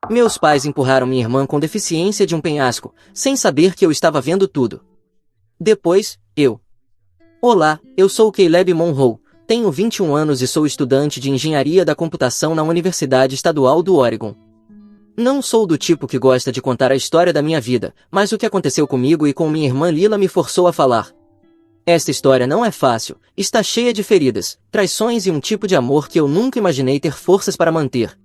Meus pais empurraram minha irmã com deficiência de um penhasco, sem saber que eu estava vendo tudo. Depois, eu. Olá, eu sou Caleb Monroe, tenho 21 anos e sou estudante de engenharia da computação na Universidade Estadual do Oregon. Não sou do tipo que gosta de contar a história da minha vida, mas o que aconteceu comigo e com minha irmã Lila me forçou a falar. Esta história não é fácil, está cheia de feridas, traições e um tipo de amor que eu nunca imaginei ter forças para manter.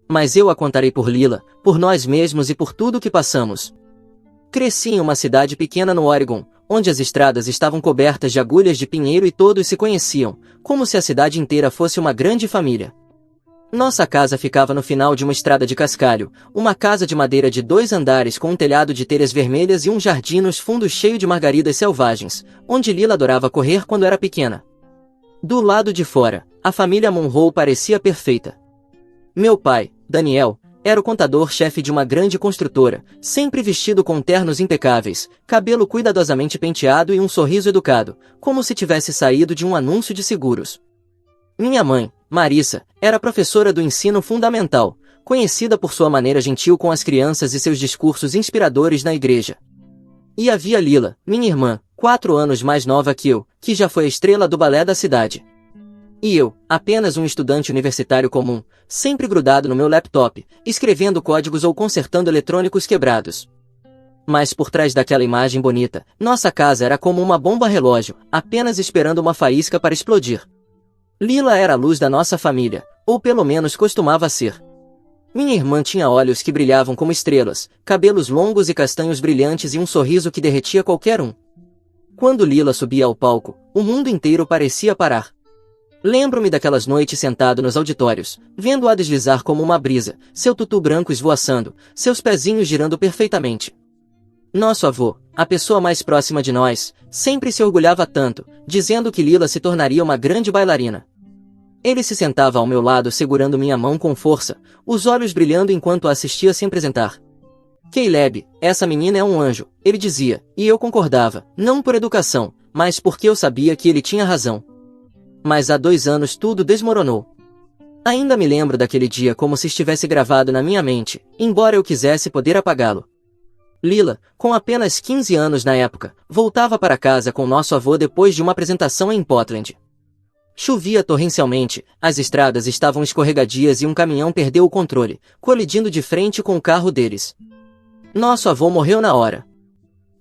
Mas eu a contarei por Lila, por nós mesmos e por tudo o que passamos. Cresci em uma cidade pequena no Oregon, onde as estradas estavam cobertas de agulhas de pinheiro e todos se conheciam, como se a cidade inteira fosse uma grande família. Nossa casa ficava no final de uma estrada de cascalho, uma casa de madeira de 2 andares com um telhado de telhas vermelhas e um jardim nos fundos cheio de margaridas selvagens, onde Lila adorava correr quando era pequena. Do lado de fora, a família Monroe parecia perfeita. Meu pai, Daniel, era o contador-chefe de uma grande construtora, sempre vestido com ternos impecáveis, cabelo cuidadosamente penteado e um sorriso educado, como se tivesse saído de um anúncio de seguros. Minha mãe, Marissa, era professora do ensino fundamental, conhecida por sua maneira gentil com as crianças e seus discursos inspiradores na igreja. E havia Lila, minha irmã, 4 anos mais nova que eu, que já foi a estrela do balé da cidade. E eu, apenas um estudante universitário comum, sempre grudado no meu laptop, escrevendo códigos ou consertando eletrônicos quebrados. Mas por trás daquela imagem bonita, nossa casa era como uma bomba-relógio, apenas esperando uma faísca para explodir. Lila era a luz da nossa família, ou pelo menos costumava ser. Minha irmã tinha olhos que brilhavam como estrelas, cabelos longos e castanhos brilhantes e um sorriso que derretia qualquer um. Quando Lila subia ao palco, o mundo inteiro parecia parar. Lembro-me daquelas noites sentado nos auditórios, vendo-a deslizar como uma brisa, seu tutu branco esvoaçando, seus pezinhos girando perfeitamente. Nosso avô, a pessoa mais próxima de nós, sempre se orgulhava tanto, dizendo que Lila se tornaria uma grande bailarina. Ele se sentava ao meu lado segurando minha mão com força, os olhos brilhando enquanto a assistia se apresentar. Caleb, essa menina é um anjo, ele dizia, e eu concordava, não por educação, mas porque eu sabia que ele tinha razão. Mas há 2 anos tudo desmoronou. Ainda me lembro daquele dia como se estivesse gravado na minha mente, embora eu quisesse poder apagá-lo. Lila, com apenas 15 anos na época, voltava para casa com nosso avô depois de uma apresentação em Portland. Chovia torrencialmente, as estradas estavam escorregadias e um caminhão perdeu o controle, colidindo de frente com o carro deles. Nosso avô morreu na hora.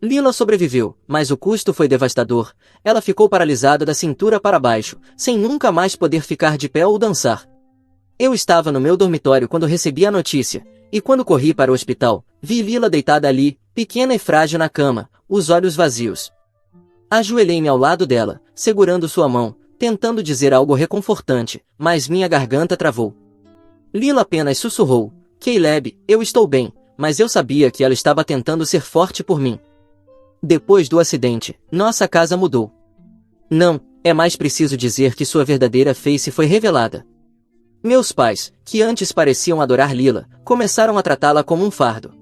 Lila sobreviveu, mas o custo foi devastador. Ela ficou paralisada da cintura para baixo, sem nunca mais poder ficar de pé ou dançar. Eu estava no meu dormitório quando recebi a notícia, e quando corri para o hospital, vi Lila deitada ali, pequena e frágil na cama, os olhos vazios. Ajoelhei-me ao lado dela, segurando sua mão, tentando dizer algo reconfortante, mas minha garganta travou. Lila apenas sussurrou, Caleb, eu estou bem, mas eu sabia que ela estava tentando ser forte por mim. Depois do acidente, nossa casa mudou. Não, é mais preciso dizer que sua verdadeira face foi revelada. Meus pais, que antes pareciam adorar Lila, começaram a tratá-la como um fardo.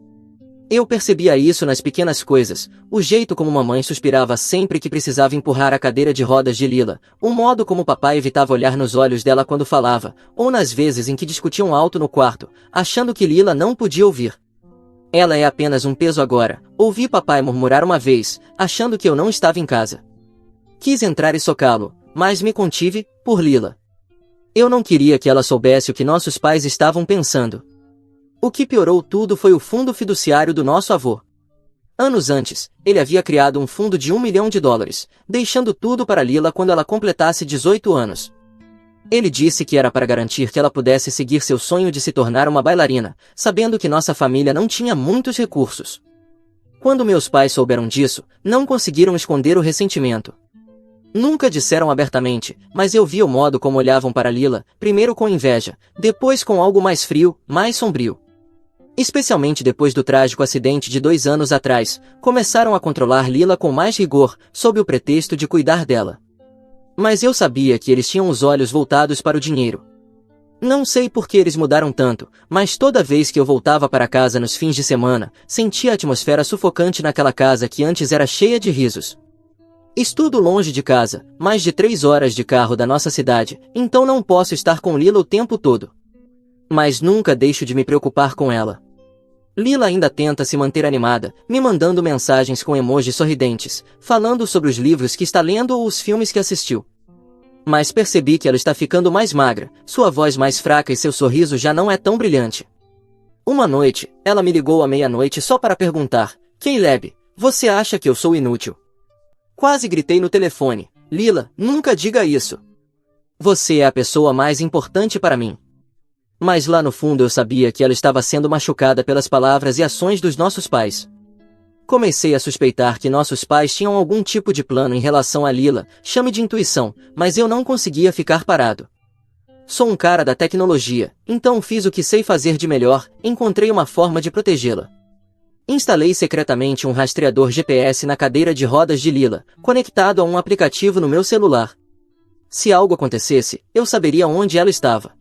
Eu percebia isso nas pequenas coisas, o jeito como mamãe suspirava sempre que precisava empurrar a cadeira de rodas de Lila, o modo como papai evitava olhar nos olhos dela quando falava, ou nas vezes em que discutiam alto no quarto, achando que Lila não podia ouvir. Ela é apenas um peso agora, ouvi papai murmurar uma vez, achando que eu não estava em casa. Quis entrar e socá-lo, mas me contive, por Lila. Eu não queria que ela soubesse o que nossos pais estavam pensando. O que piorou tudo foi o fundo fiduciário do nosso avô. Anos antes, ele havia criado um fundo de $1 milhão, deixando tudo para Lila quando ela completasse 18 anos. Ele disse que era para garantir que ela pudesse seguir seu sonho de se tornar uma bailarina, sabendo que nossa família não tinha muitos recursos. Quando meus pais souberam disso, não conseguiram esconder o ressentimento. Nunca disseram abertamente, mas eu via o modo como olhavam para Lila, primeiro com inveja, depois com algo mais frio, mais sombrio. Especialmente depois do trágico acidente de 2 anos atrás, começaram a controlar Lila com mais rigor, sob o pretexto de cuidar dela. Mas eu sabia que eles tinham os olhos voltados para o dinheiro. Não sei por que eles mudaram tanto, mas toda vez que eu voltava para casa nos fins de semana, sentia a atmosfera sufocante naquela casa que antes era cheia de risos. Estudo longe de casa, mais de 3 horas de carro da nossa cidade, então não posso estar com Lila o tempo todo. Mas nunca deixo de me preocupar com ela. Lila ainda tenta se manter animada, me mandando mensagens com emojis sorridentes, falando sobre os livros que está lendo ou os filmes que assistiu. Mas percebi que ela está ficando mais magra, sua voz mais fraca e seu sorriso já não é tão brilhante. Uma noite, ela me ligou à meia-noite só para perguntar: Caleb, você acha que eu sou inútil? Quase gritei no telefone: Lila, nunca diga isso. Você é a pessoa mais importante para mim. Mas lá no fundo eu sabia que ela estava sendo machucada pelas palavras e ações dos nossos pais. Comecei a suspeitar que nossos pais tinham algum tipo de plano em relação a Lila, chame de intuição, mas eu não conseguia ficar parado. Sou um cara da tecnologia, então fiz o que sei fazer de melhor, encontrei uma forma de protegê-la. Instalei secretamente um rastreador GPS na cadeira de rodas de Lila, conectado a um aplicativo no meu celular. Se algo acontecesse, eu saberia onde ela estava.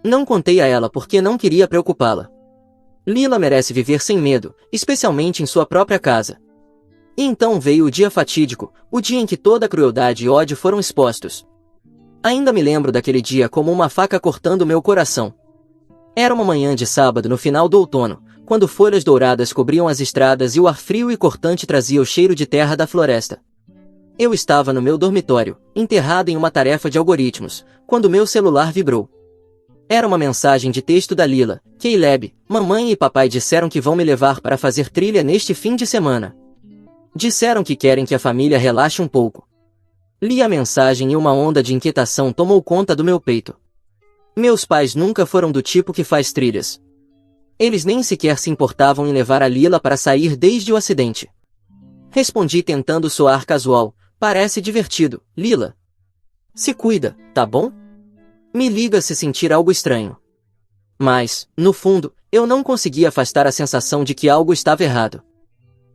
Não contei a ela porque não queria preocupá-la. Lila merece viver sem medo, especialmente em sua própria casa. E então veio o dia fatídico, o dia em que toda a crueldade e ódio foram expostos. Ainda me lembro daquele dia como uma faca cortando meu coração. Era uma manhã de sábado no final do outono, quando folhas douradas cobriam as estradas e o ar frio e cortante trazia o cheiro de terra da floresta. Eu estava no meu dormitório, enterrado em uma tarefa de algoritmos, quando meu celular vibrou. Era uma mensagem de texto da Lila: Caleb, mamãe e papai disseram que vão me levar para fazer trilha neste fim de semana. Disseram que querem que a família relaxe um pouco. Li a mensagem e uma onda de inquietação tomou conta do meu peito. Meus pais nunca foram do tipo que faz trilhas. Eles nem sequer se importavam em levar a Lila para sair desde o acidente. Respondi tentando soar casual: parece divertido, Lila. Se cuida, tá bom? Me liga se sentir algo estranho. Mas, no fundo, eu não conseguia afastar a sensação de que algo estava errado.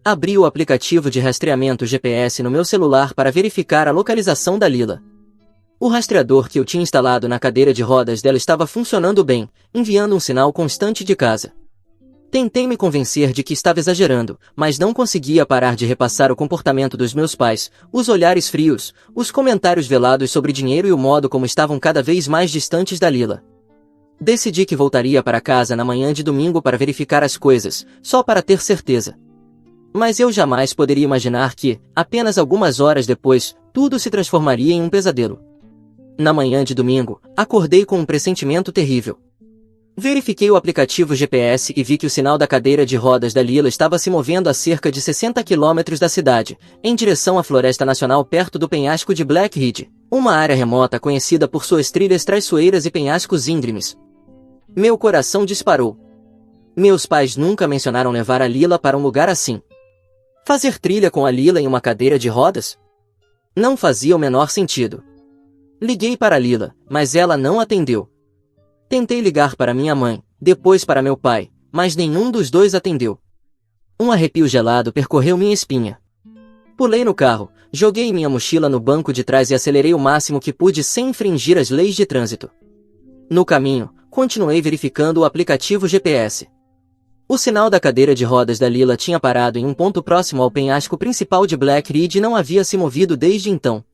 Abri o aplicativo de rastreamento GPS no meu celular para verificar a localização da Lila. O rastreador que eu tinha instalado na cadeira de rodas dela estava funcionando bem, enviando um sinal constante de casa. Tentei me convencer de que estava exagerando, mas não conseguia parar de repassar o comportamento dos meus pais, os olhares frios, os comentários velados sobre dinheiro e o modo como estavam cada vez mais distantes da Lila. Decidi que voltaria para casa na manhã de domingo para verificar as coisas, só para ter certeza. Mas eu jamais poderia imaginar que, apenas algumas horas depois, tudo se transformaria em um pesadelo. Na manhã de domingo, acordei com um pressentimento terrível. Verifiquei o aplicativo GPS e vi que o sinal da cadeira de rodas da Lila estava se movendo a cerca de 60 quilômetros da cidade, em direção à Floresta Nacional perto do penhasco de Black Ridge, uma área remota conhecida por suas trilhas traiçoeiras e penhascos íngremes. Meu coração disparou. Meus pais nunca mencionaram levar a Lila para um lugar assim. Fazer trilha com a Lila em uma cadeira de rodas? Não fazia o menor sentido. Liguei para a Lila, mas ela não atendeu. Tentei ligar para minha mãe, depois para meu pai, mas nenhum dos dois atendeu. Um arrepio gelado percorreu minha espinha. Pulei no carro, joguei minha mochila no banco de trás e acelerei o máximo que pude sem infringir as leis de trânsito. No caminho, continuei verificando o aplicativo GPS. O sinal da cadeira de rodas da Lila tinha parado em um ponto próximo ao penhasco principal de Black Ridge e não havia se movido desde então.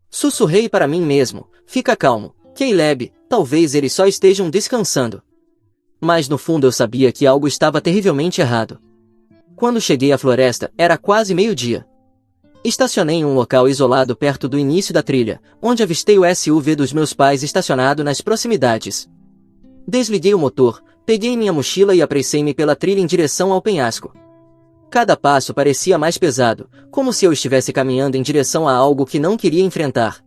Sussurrei para mim mesmo: fica calmo, Caleb, talvez eles só estejam descansando. Mas no fundo eu sabia que algo estava terrivelmente errado. Quando cheguei à floresta, era quase meio-dia. Estacionei em um local isolado perto do início da trilha, onde avistei o SUV dos meus pais estacionado nas proximidades. Desliguei o motor, peguei minha mochila e apressei-me pela trilha em direção ao penhasco. Cada passo parecia mais pesado, como se eu estivesse caminhando em direção a algo que não queria enfrentar.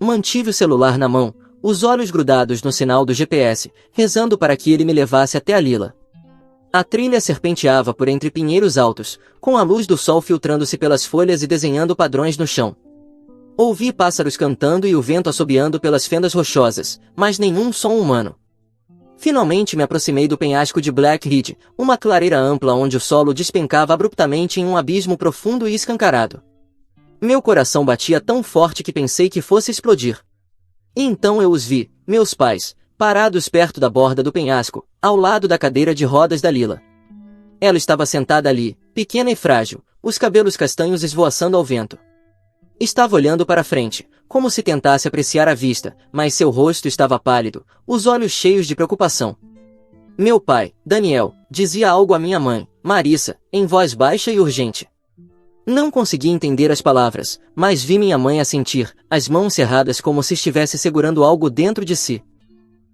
Mantive o celular na mão, os olhos grudados no sinal do GPS, rezando para que ele me levasse até a Lila. A trilha serpenteava por entre pinheiros altos, com a luz do sol filtrando-se pelas folhas e desenhando padrões no chão. Ouvi pássaros cantando e o vento assobiando pelas fendas rochosas, mas nenhum som humano. Finalmente me aproximei do penhasco de Black Ridge, uma clareira ampla onde o solo despencava abruptamente em um abismo profundo e escancarado. Meu coração batia tão forte que pensei que fosse explodir. E então eu os vi, meus pais, parados perto da borda do penhasco, ao lado da cadeira de rodas da Lila. Ela estava sentada ali, pequena e frágil, os cabelos castanhos esvoaçando ao vento. Estava olhando para frente, como se tentasse apreciar a vista, mas seu rosto estava pálido, os olhos cheios de preocupação. Meu pai, Daniel, dizia algo à minha mãe, Marissa, em voz baixa e urgente. Não consegui entender as palavras, mas vi minha mãe assentir, as mãos cerradas como se estivesse segurando algo dentro de si.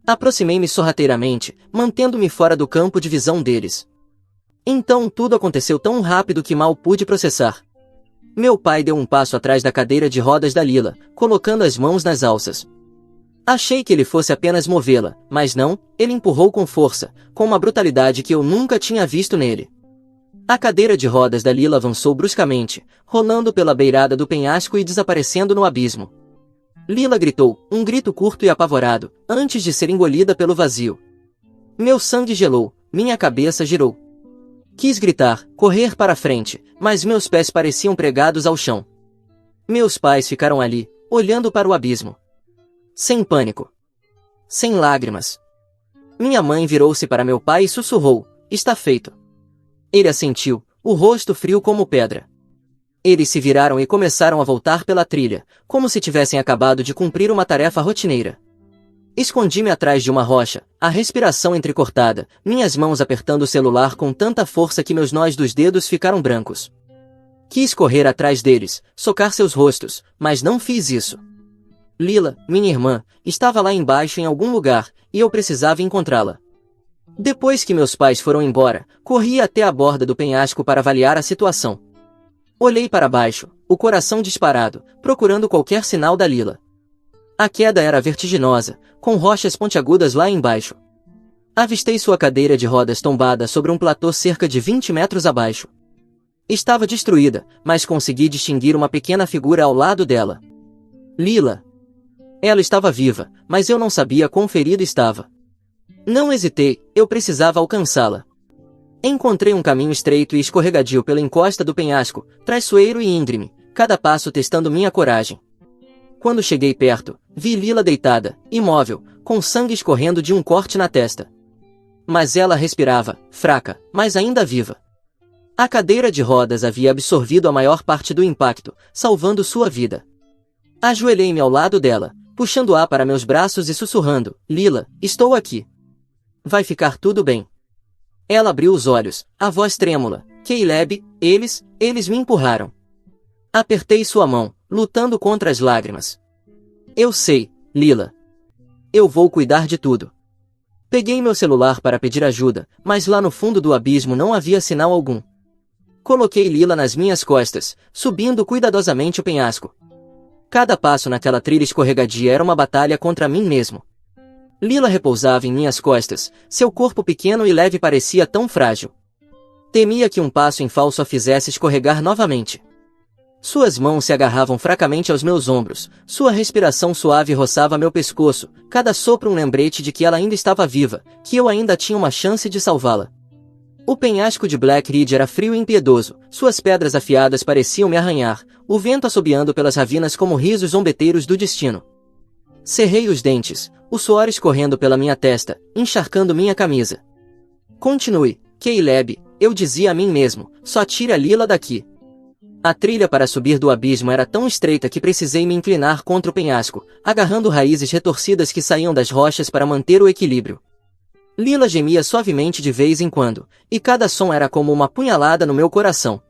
Aproximei-me sorrateiramente, mantendo-me fora do campo de visão deles. Então tudo aconteceu tão rápido que mal pude processar. Meu pai deu um passo atrás da cadeira de rodas da Lila, colocando as mãos nas alças. Achei que ele fosse apenas movê-la, mas não, ele empurrou com força, com uma brutalidade que eu nunca tinha visto nele. A cadeira de rodas da Lila avançou bruscamente, rolando pela beirada do penhasco e desaparecendo no abismo. Lila gritou, um grito curto e apavorado, antes de ser engolida pelo vazio. Meu sangue gelou, minha cabeça girou. Quis gritar, correr para frente, mas meus pés pareciam pregados ao chão. Meus pais ficaram ali, olhando para o abismo. Sem pânico. Sem lágrimas. Minha mãe virou-se para meu pai e sussurrou, está feito. Ele assentiu, o rosto frio como pedra. Eles se viraram e começaram a voltar pela trilha, como se tivessem acabado de cumprir uma tarefa rotineira. Escondi-me atrás de uma rocha, a respiração entrecortada, minhas mãos apertando o celular com tanta força que meus nós dos dedos ficaram brancos. Quis correr atrás deles, socar seus rostos, mas não fiz isso. Lila, minha irmã, estava lá embaixo em algum lugar, e eu precisava encontrá-la. Depois que meus pais foram embora, corri até a borda do penhasco para avaliar a situação. Olhei para baixo, o coração disparado, procurando qualquer sinal da Lila. A queda era vertiginosa, com rochas pontiagudas lá embaixo. Avistei sua cadeira de rodas tombada sobre um platô cerca de 20 metros abaixo. Estava destruída, mas consegui distinguir uma pequena figura ao lado dela. Lila. Ela estava viva, mas eu não sabia quão ferida estava. Não hesitei, eu precisava alcançá-la. Encontrei um caminho estreito e escorregadio pela encosta do penhasco, traiçoeiro e íngreme, cada passo testando minha coragem. Quando cheguei perto, vi Lila deitada, imóvel, com sangue escorrendo de um corte na testa. Mas ela respirava, fraca, mas ainda viva. A cadeira de rodas havia absorvido a maior parte do impacto, salvando sua vida. Ajoelhei-me ao lado dela, puxando-a para meus braços e sussurrando, Lila, estou aqui. Vai ficar tudo bem. Ela abriu os olhos, a voz trêmula, Caleb, eles me empurraram. Apertei sua mão, lutando contra as lágrimas. Eu sei, Lila. Eu vou cuidar de tudo. Peguei meu celular para pedir ajuda, mas lá no fundo do abismo não havia sinal algum. Coloquei Lila nas minhas costas, subindo cuidadosamente o penhasco. Cada passo naquela trilha escorregadia era uma batalha contra mim mesmo. Lila repousava em minhas costas, seu corpo pequeno e leve parecia tão frágil. Temia que um passo em falso a fizesse escorregar novamente. Suas mãos se agarravam fracamente aos meus ombros, sua respiração suave roçava meu pescoço, cada sopro um lembrete de que ela ainda estava viva, que eu ainda tinha uma chance de salvá-la. O penhasco de Black Ridge era frio e impiedoso, suas pedras afiadas pareciam me arranhar, o vento assobiando pelas ravinas como risos zombeteiros do destino. Cerrei os dentes, o suor escorrendo pela minha testa, encharcando minha camisa. Continue, Caleb, eu dizia a mim mesmo, só tire a Lila daqui. A trilha para subir do abismo era tão estreita que precisei me inclinar contra o penhasco, agarrando raízes retorcidas que saíam das rochas para manter o equilíbrio. Lila gemia suavemente de vez em quando, e cada som era como uma punhalada no meu coração.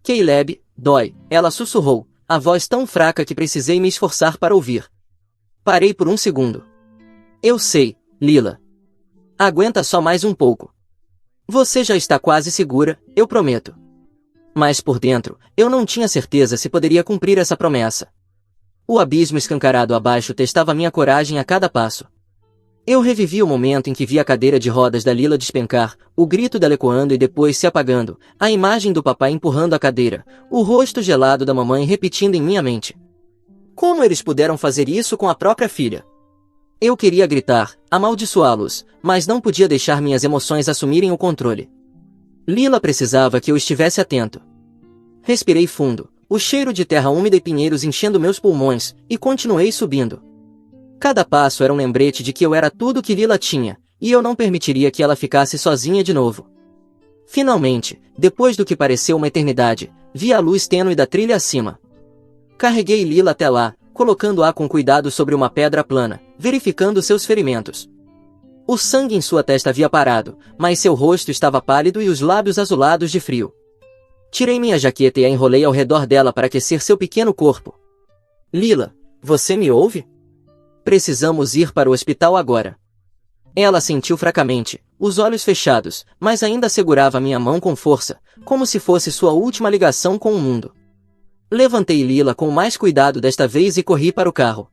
Caleb, dói, ela sussurrou, a voz tão fraca que precisei me esforçar para ouvir. Parei por um segundo. Eu sei, Lila. Aguenta só mais um pouco. Você já está quase segura, eu prometo. Mas por dentro, eu não tinha certeza se poderia cumprir essa promessa. O abismo escancarado abaixo testava minha coragem a cada passo. Eu revivi o momento em que vi a cadeira de rodas da Lila despencar, o grito dela ecoando e depois se apagando, a imagem do papai empurrando a cadeira, o rosto gelado da mamãe repetindo em minha mente. Como eles puderam fazer isso com a própria filha? Eu queria gritar, amaldiçoá-los, mas não podia deixar minhas emoções assumirem o controle. Lila precisava que eu estivesse atento. Respirei fundo, o cheiro de terra úmida e pinheiros enchendo meus pulmões, e continuei subindo. Cada passo era um lembrete de que eu era tudo que Lila tinha, e eu não permitiria que ela ficasse sozinha de novo. Finalmente, depois do que pareceu uma eternidade, vi a luz tênue da trilha acima. Carreguei Lila até lá, colocando-a com cuidado sobre uma pedra plana, verificando seus ferimentos. O sangue em sua testa havia parado, mas seu rosto estava pálido e os lábios azulados de frio. Tirei minha jaqueta e a enrolei ao redor dela para aquecer seu pequeno corpo. Lila, você me ouve? Precisamos ir para o hospital agora. Ela assentiu fracamente, os olhos fechados, mas ainda segurava minha mão com força, como se fosse sua última ligação com o mundo. Levantei Lila com mais cuidado desta vez e corri para o carro.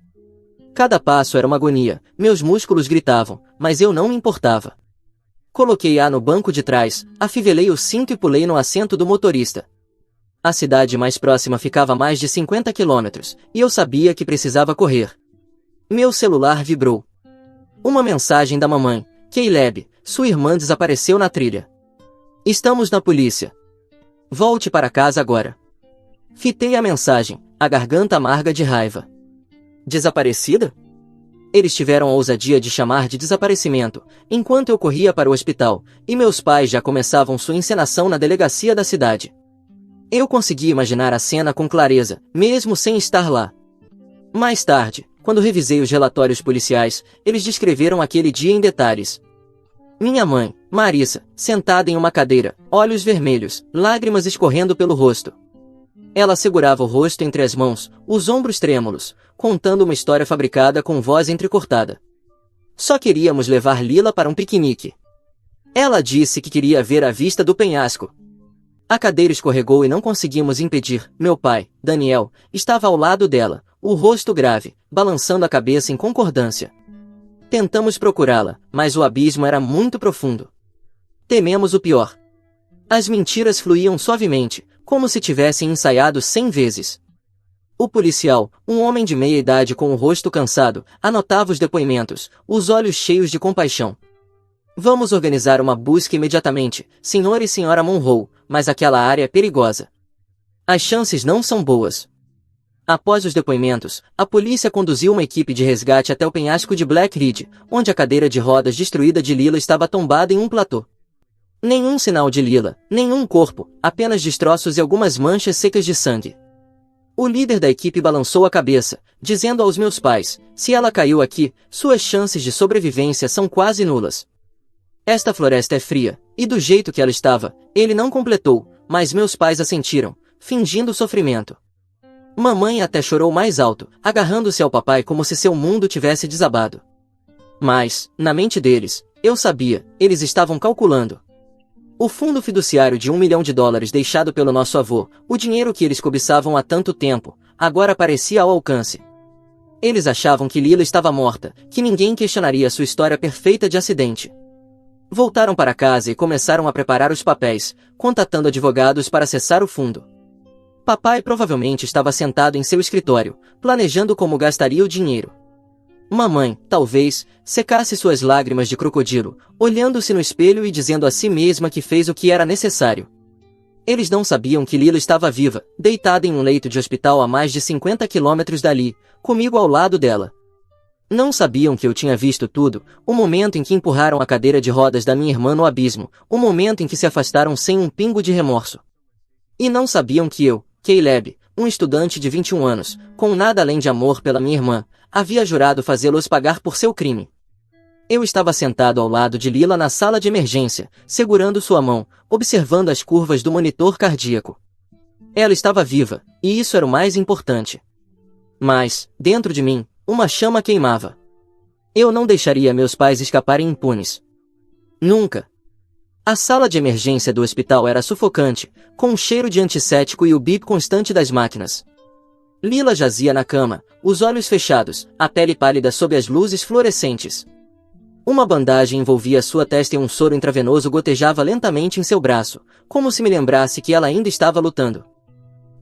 Cada passo era uma agonia, meus músculos gritavam, mas eu não me importava. Coloquei-a no banco de trás, afivelei o cinto e pulei no assento do motorista. A cidade mais próxima ficava a mais de 50 quilômetros, e eu sabia que precisava correr. Meu celular vibrou. Uma mensagem da mamãe. Caleb, sua irmã desapareceu na trilha. Estamos na polícia. Volte para casa agora. Fitei a mensagem, a garganta amarga de raiva. Desaparecida? Eles tiveram a ousadia de chamar de desaparecimento, enquanto eu corria para o hospital, e meus pais já começavam sua encenação na delegacia da cidade. Eu consegui imaginar a cena com clareza, mesmo sem estar lá. Mais tarde, quando revisei os relatórios policiais, eles descreveram aquele dia em detalhes. Minha mãe, Marissa, sentada em uma cadeira, olhos vermelhos, lágrimas escorrendo pelo rosto. Ela segurava o rosto entre as mãos, os ombros trêmulos, contando uma história fabricada com voz entrecortada. Só queríamos levar Lila para um piquenique. Ela disse que queria ver a vista do penhasco. A cadeira escorregou e não conseguimos impedir. Meu pai, Daniel, estava ao lado dela, o rosto grave, balançando a cabeça em concordância. Tentamos procurá-la, mas o abismo era muito profundo. Tememos o pior. As mentiras fluíam suavemente, como se tivessem ensaiado 100 vezes. O policial, um homem de meia idade com o rosto cansado, anotava os depoimentos, os olhos cheios de compaixão. Vamos organizar uma busca imediatamente, senhor e senhora Monroe, mas aquela área é perigosa. As chances não são boas. Após os depoimentos, a polícia conduziu uma equipe de resgate até o penhasco de Black Ridge, onde a cadeira de rodas destruída de Lila estava tombada em um platô. Nenhum sinal de Lila, nenhum corpo, apenas destroços e algumas manchas secas de sangue. O líder da equipe balançou a cabeça, dizendo aos meus pais, se ela caiu aqui, suas chances de sobrevivência são quase nulas. Esta floresta é fria, e do jeito que ela estava, ele não completou, mas meus pais assentiram, fingindo sofrimento. Mamãe até chorou mais alto, agarrando-se ao papai como se seu mundo tivesse desabado. Mas, na mente deles, eu sabia, eles estavam calculando. O fundo fiduciário de $1 milhão deixado pelo nosso avô, o dinheiro que eles cobiçavam há tanto tempo, agora parecia ao alcance. Eles achavam que Lila estava morta, que ninguém questionaria sua história perfeita de acidente. Voltaram para casa e começaram a preparar os papéis, contatando advogados para acessar o fundo. Papai provavelmente estava sentado em seu escritório, planejando como gastaria o dinheiro. Mamãe, talvez, secasse suas lágrimas de crocodilo, olhando-se no espelho e dizendo a si mesma que fez o que era necessário. Eles não sabiam que Lila estava viva, deitada em um leito de hospital a mais de 50 quilômetros dali, comigo ao lado dela. Não sabiam que eu tinha visto tudo, o momento em que empurraram a cadeira de rodas da minha irmã no abismo, o momento em que se afastaram sem um pingo de remorso. E não sabiam que eu, Caleb, um estudante de 21 anos, com nada além de amor pela minha irmã, havia jurado fazê-los pagar por seu crime. Eu estava sentado ao lado de Lila na sala de emergência, segurando sua mão, observando as curvas do monitor cardíaco. Ela estava viva, e isso era o mais importante. Mas, dentro de mim, uma chama queimava. Eu não deixaria meus pais escaparem impunes. Nunca. A sala de emergência do hospital era sufocante, com um cheiro de antisséptico e o bip constante das máquinas. Lila jazia na cama, os olhos fechados, a pele pálida sob as luzes fluorescentes. Uma bandagem envolvia sua testa e um soro intravenoso gotejava lentamente em seu braço, como se me lembrasse que ela ainda estava lutando.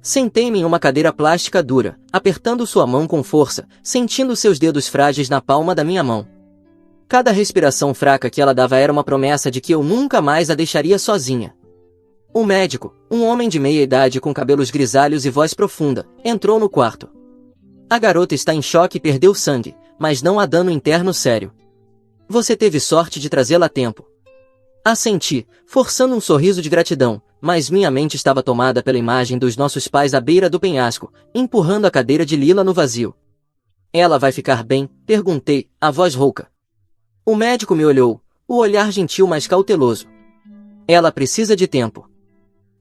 Sentei-me em uma cadeira plástica dura, apertando sua mão com força, sentindo seus dedos frágeis na palma da minha mão. Cada respiração fraca que ela dava era uma promessa de que eu nunca mais a deixaria sozinha. O médico, um homem de meia idade com cabelos grisalhos e voz profunda, entrou no quarto. A garota está em choque e perdeu sangue, mas não há dano interno sério. Você teve sorte de trazê-la a tempo. Assenti, forçando um sorriso de gratidão, mas minha mente estava tomada pela imagem dos nossos pais à beira do penhasco, empurrando a cadeira de Lila no vazio. Ela vai ficar bem? Perguntei, a voz rouca. O médico me olhou, o olhar gentil mas cauteloso. Ela precisa de tempo.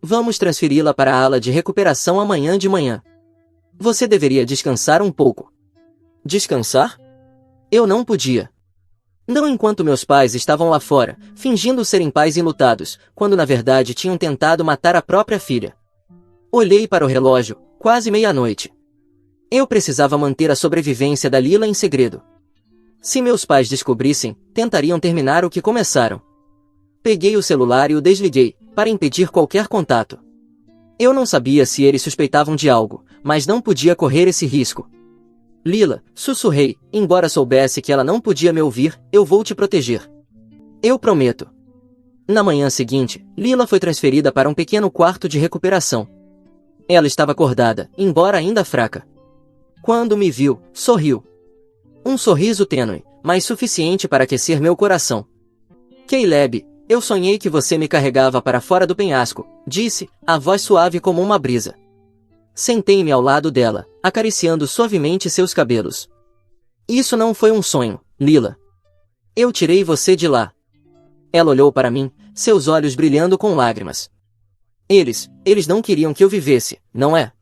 Vamos transferi-la para a ala de recuperação amanhã de manhã. Você deveria descansar um pouco. Descansar? Eu não podia. Não enquanto meus pais estavam lá fora, fingindo serem pais enlutados, quando na verdade tinham tentado matar a própria filha. Olhei para o relógio, quase meia-noite. Eu precisava manter a sobrevivência da Lila em segredo. Se meus pais descobrissem, tentariam terminar o que começaram. Peguei o celular e o desliguei, para impedir qualquer contato. Eu não sabia se eles suspeitavam de algo, mas não podia correr esse risco. Lila, sussurrei, embora soubesse que ela não podia me ouvir, eu vou te proteger. Eu prometo. Na manhã seguinte, Lila foi transferida para um pequeno quarto de recuperação. Ela estava acordada, embora ainda fraca. Quando me viu, sorriu. Um sorriso tênue, mas suficiente para aquecer meu coração. Caleb, eu sonhei que você me carregava para fora do penhasco, disse, a voz suave como uma brisa. Sentei-me ao lado dela, acariciando suavemente seus cabelos. Isso não foi um sonho, Lila. Eu tirei você de lá. Ela olhou para mim, seus olhos brilhando com lágrimas. Eles não queriam que eu vivesse, não é?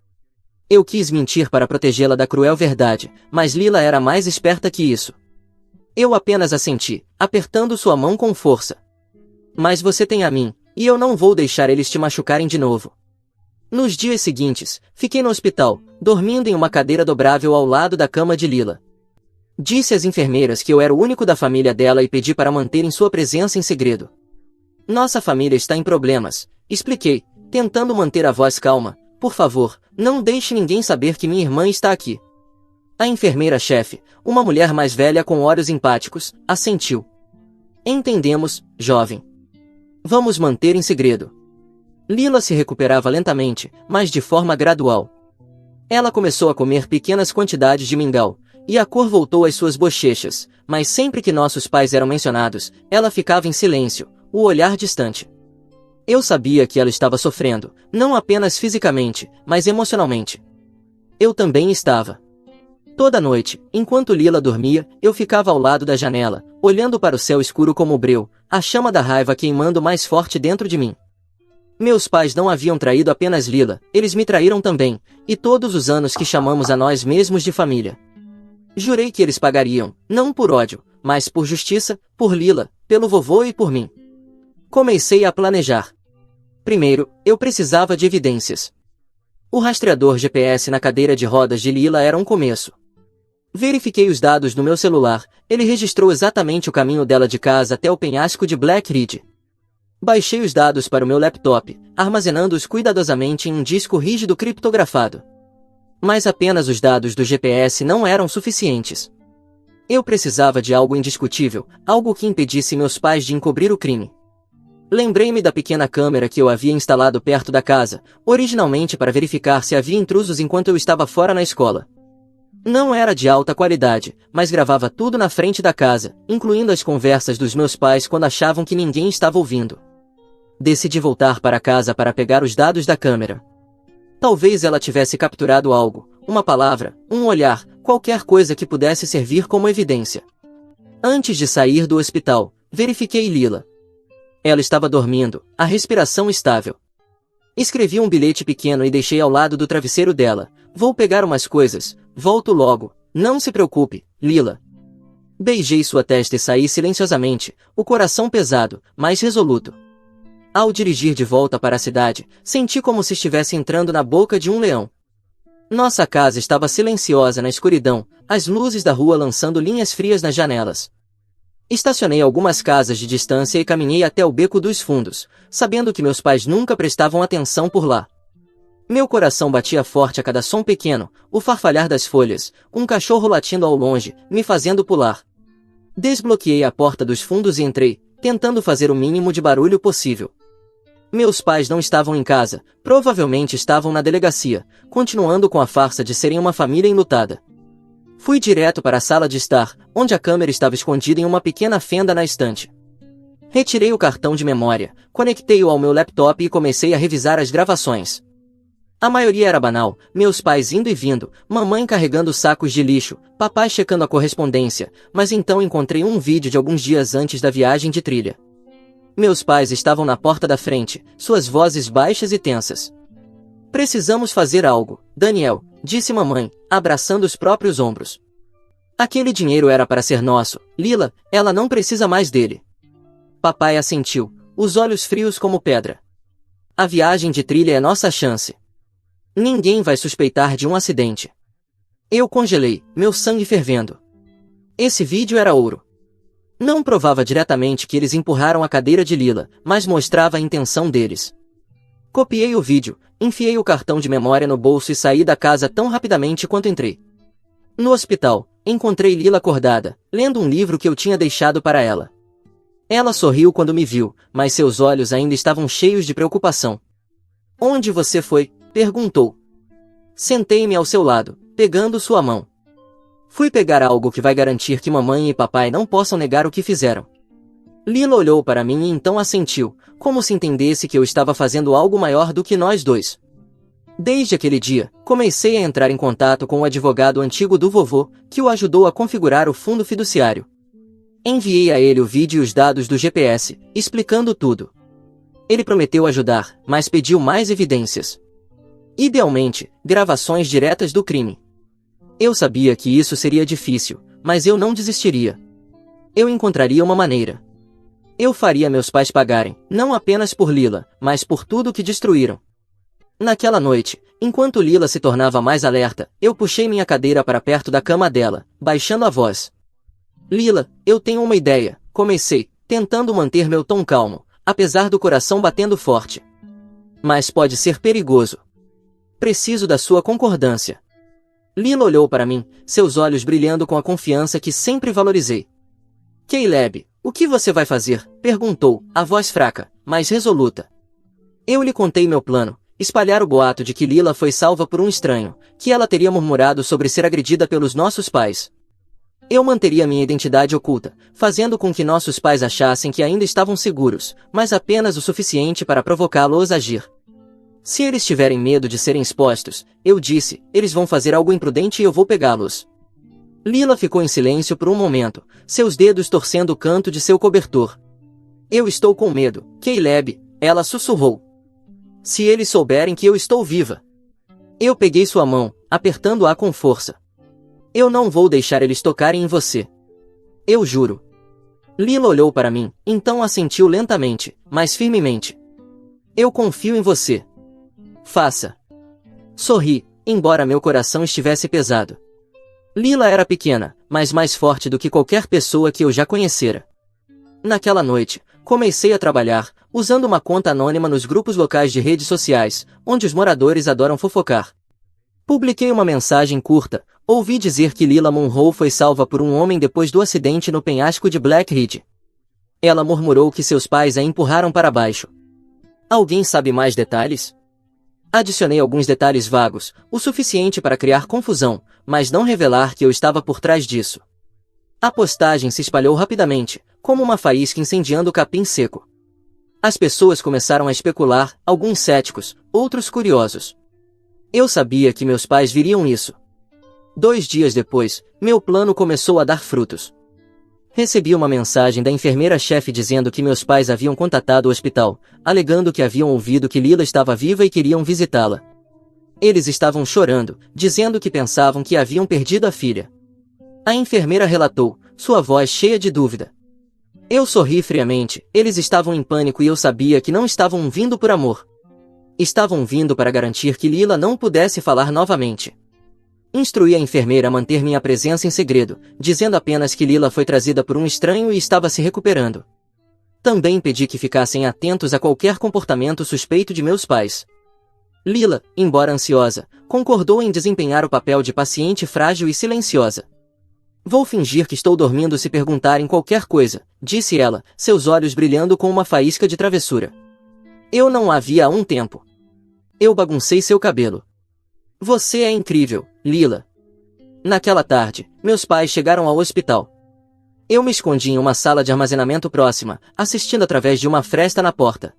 Eu quis mentir para protegê-la da cruel verdade, mas Lila era mais esperta que isso. Eu apenas assenti, apertando sua mão com força. Mas você tem a mim, e eu não vou deixar eles te machucarem de novo. Nos dias seguintes, fiquei no hospital, dormindo em uma cadeira dobrável ao lado da cama de Lila. Disse às enfermeiras que eu era o único da família dela e pedi para manterem sua presença em segredo. Nossa família está em problemas, expliquei, tentando manter a voz calma. Por favor, não deixe ninguém saber que minha irmã está aqui. A enfermeira-chefe, uma mulher mais velha com olhos empáticos, assentiu. Entendemos, jovem. Vamos manter em segredo. Lila se recuperava lentamente, mas de forma gradual. Ela começou a comer pequenas quantidades de mingau, e a cor voltou às suas bochechas, mas sempre que nossos pais eram mencionados, ela ficava em silêncio, o olhar distante. Eu sabia que ela estava sofrendo, não apenas fisicamente, mas emocionalmente. Eu também estava. Toda noite, enquanto Lila dormia, eu ficava ao lado da janela, olhando para o céu escuro como o breu, a chama da raiva queimando mais forte dentro de mim. Meus pais não haviam traído apenas Lila, eles me traíram também, e todos os anos que chamamos a nós mesmos de família. Jurei que eles pagariam, não por ódio, mas por justiça, por Lila, pelo vovô e por mim. Comecei a planejar. Primeiro, eu precisava de evidências. O rastreador GPS na cadeira de rodas de Lila era um começo. Verifiquei os dados no meu celular, ele registrou exatamente o caminho dela de casa até o penhasco de Black Ridge. Baixei os dados para o meu laptop, armazenando-os cuidadosamente em um disco rígido criptografado. Mas apenas os dados do GPS não eram suficientes. Eu precisava de algo indiscutível, algo que impedisse meus pais de encobrir o crime. Lembrei-me da pequena câmera que eu havia instalado perto da casa, originalmente para verificar se havia intrusos enquanto eu estava fora na escola. Não era de alta qualidade, mas gravava tudo na frente da casa, incluindo as conversas dos meus pais quando achavam que ninguém estava ouvindo. Decidi voltar para casa para pegar os dados da câmera. Talvez ela tivesse capturado algo, uma palavra, um olhar, qualquer coisa que pudesse servir como evidência. Antes de sair do hospital, verifiquei Lila. Ela estava dormindo, a respiração estável. Escrevi um bilhete pequeno e deixei ao lado do travesseiro dela. Vou pegar umas coisas, volto logo, não se preocupe, Lila. Beijei sua testa e saí silenciosamente, o coração pesado, mas resoluto. Ao dirigir de volta para a cidade, senti como se estivesse entrando na boca de um leão. Nossa casa estava silenciosa na escuridão, as luzes da rua lançando linhas frias nas janelas. Estacionei algumas casas de distância e caminhei até o Beco dos Fundos, sabendo que meus pais nunca prestavam atenção por lá. Meu coração batia forte a cada som pequeno, o farfalhar das folhas, um cachorro latindo ao longe, me fazendo pular. Desbloqueei a porta dos fundos e entrei, tentando fazer o mínimo de barulho possível. Meus pais não estavam em casa, provavelmente estavam na delegacia, continuando com a farsa de serem uma família enlutada. Fui direto para a sala de estar, onde a câmera estava escondida em uma pequena fenda na estante. Retirei o cartão de memória, conectei-o ao meu laptop e comecei a revisar as gravações. A maioria era banal, meus pais indo e vindo, mamãe carregando sacos de lixo, papai checando a correspondência, mas então encontrei um vídeo de alguns dias antes da viagem de trilha. Meus pais estavam na porta da frente, suas vozes baixas e tensas. Precisamos fazer algo, Daniel, disse mamãe, abraçando os próprios ombros. Aquele dinheiro era para ser nosso, Lila, ela não precisa mais dele. Papai assentiu, os olhos frios como pedra. A viagem de trilha é nossa chance. Ninguém vai suspeitar de um acidente. Eu congelei, meu sangue fervendo. Esse vídeo era ouro. Não provava diretamente que eles empurraram a cadeira de Lila, mas mostrava a intenção deles. Copiei o vídeo, enfiei o cartão de memória no bolso e saí da casa tão rapidamente quanto entrei. No hospital, encontrei Lila acordada, lendo um livro que eu tinha deixado para ela. Ela sorriu quando me viu, mas seus olhos ainda estavam cheios de preocupação. Onde você foi? Perguntou. Sentei-me ao seu lado, pegando sua mão. Fui pegar algo que vai garantir que mamãe e papai não possam negar o que fizeram. Lila olhou para mim e então assentiu, como se entendesse que eu estava fazendo algo maior do que nós dois. Desde aquele dia, comecei a entrar em contato com o advogado antigo do vovô, que o ajudou a configurar o fundo fiduciário. Enviei a ele o vídeo e os dados do GPS, explicando tudo. Ele prometeu ajudar, mas pediu mais evidências. Idealmente, gravações diretas do crime. Eu sabia que isso seria difícil, mas eu não desistiria. Eu encontraria uma maneira. Eu faria meus pais pagarem, não apenas por Lila, mas por tudo que destruíram. Naquela noite, enquanto Lila se tornava mais alerta, eu puxei minha cadeira para perto da cama dela, baixando a voz. Lila, eu tenho uma ideia, comecei, tentando manter meu tom calmo, apesar do coração batendo forte. Mas pode ser perigoso. Preciso da sua concordância. Lila olhou para mim, seus olhos brilhando com a confiança que sempre valorizei. Caleb, o que você vai fazer? Perguntou, a voz fraca, mas resoluta. Eu lhe contei meu plano, espalhar o boato de que Lila foi salva por um estranho, que ela teria murmurado sobre ser agredida pelos nossos pais. Eu manteria minha identidade oculta, fazendo com que nossos pais achassem que ainda estavam seguros, mas apenas o suficiente para provocá-los a agir. Se eles tiverem medo de serem expostos, eu disse, eles vão fazer algo imprudente e eu vou pegá-los. Lila ficou em silêncio por um momento, seus dedos torcendo o canto de seu cobertor. Eu estou com medo, Caleb, ela sussurrou. Se eles souberem que eu estou viva. Eu peguei sua mão, apertando-a com força. Eu não vou deixar eles tocarem em você. Eu juro. Lila olhou para mim, então assentiu lentamente, mas firmemente. Eu confio em você. Faça. Sorri, embora meu coração estivesse pesado. Lila era pequena, mas mais forte do que qualquer pessoa que eu já conhecera. Naquela noite, comecei a trabalhar, usando uma conta anônima nos grupos locais de redes sociais, onde os moradores adoram fofocar. Publiquei uma mensagem curta, ouvi dizer que Lila Monroe foi salva por um homem depois do acidente no penhasco de Black Ridge. Ela murmurou que seus pais a empurraram para baixo. Alguém sabe mais detalhes? Adicionei alguns detalhes vagos, o suficiente para criar confusão, mas não revelar que eu estava por trás disso. A postagem se espalhou rapidamente, como uma faísca incendiando o capim seco. As pessoas começaram a especular, alguns céticos, outros curiosos. Eu sabia que meus pais viriam isso. 2 dias depois, meu plano começou a dar frutos. Recebi uma mensagem da enfermeira-chefe dizendo que meus pais haviam contatado o hospital, alegando que haviam ouvido que Lila estava viva e queriam visitá-la. Eles estavam chorando, dizendo que pensavam que haviam perdido a filha. A enfermeira relatou, sua voz cheia de dúvida. Eu sorri friamente, eles estavam em pânico e eu sabia que não estavam vindo por amor. Estavam vindo para garantir que Lila não pudesse falar novamente. Instruí a enfermeira a manter minha presença em segredo, dizendo apenas que Lila foi trazida por um estranho e estava se recuperando. Também pedi que ficassem atentos a qualquer comportamento suspeito de meus pais. Lila, embora ansiosa, concordou em desempenhar o papel de paciente frágil e silenciosa. Vou fingir que estou dormindo se perguntarem qualquer coisa, disse ela, seus olhos brilhando com uma faísca de travessura. Eu não a vi há um tempo. Eu baguncei seu cabelo. Você é incrível, Lila. Naquela tarde, meus pais chegaram ao hospital. Eu me escondi em uma sala de armazenamento próxima, assistindo através de uma fresta na porta.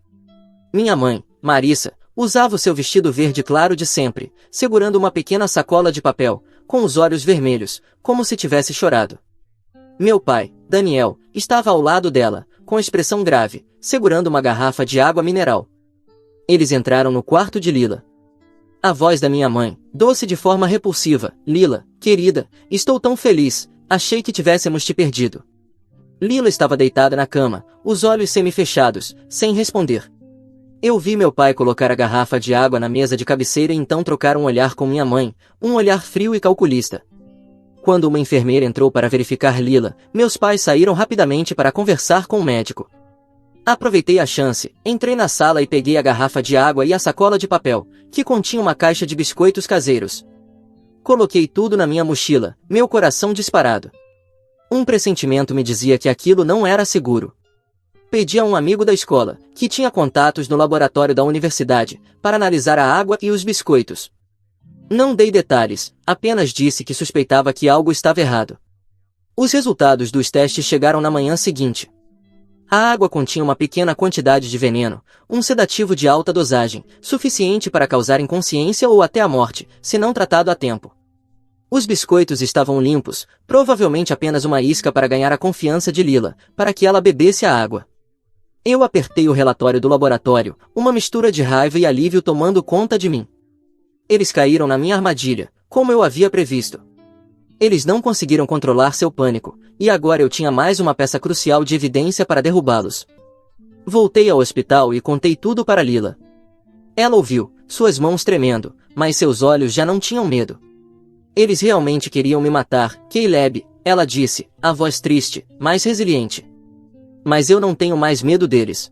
Minha mãe, Marissa, usava o seu vestido verde claro de sempre, segurando uma pequena sacola de papel, com os olhos vermelhos, como se tivesse chorado. Meu pai, Daniel, estava ao lado dela, com expressão grave, segurando uma garrafa de água mineral. Eles entraram no quarto de Lila. A voz da minha mãe, doce de forma repulsiva: Lila, querida, estou tão feliz, achei que tivéssemos te perdido. Lila estava deitada na cama, os olhos semi-fechados, sem responder. Eu vi meu pai colocar a garrafa de água na mesa de cabeceira e então trocar um olhar com minha mãe, um olhar frio e calculista. Quando uma enfermeira entrou para verificar Lila, meus pais saíram rapidamente para conversar com o médico. Aproveitei a chance, entrei na sala e peguei a garrafa de água e a sacola de papel, que continha uma caixa de biscoitos caseiros. Coloquei tudo na minha mochila, meu coração disparado. Um pressentimento me dizia que aquilo não era seguro. Pedi a um amigo da escola, que tinha contatos no laboratório da universidade, para analisar a água e os biscoitos. Não dei detalhes, apenas disse que suspeitava que algo estava errado. Os resultados dos testes chegaram na manhã seguinte. A água continha uma pequena quantidade de veneno, um sedativo de alta dosagem, suficiente para causar inconsciência ou até a morte, se não tratado a tempo. Os biscoitos estavam limpos, provavelmente apenas uma isca para ganhar a confiança de Lila, para que ela bebesse a água. Eu apertei o relatório do laboratório, uma mistura de raiva e alívio tomando conta de mim. Eles caíram na minha armadilha, como eu havia previsto. Eles não conseguiram controlar seu pânico, e agora eu tinha mais uma peça crucial de evidência para derrubá-los. Voltei ao hospital e contei tudo para Lila. Ela ouviu, suas mãos tremendo, mas seus olhos já não tinham medo. Eles realmente queriam me matar, Caleb, ela disse, a voz triste, mas resiliente. Mas eu não tenho mais medo deles.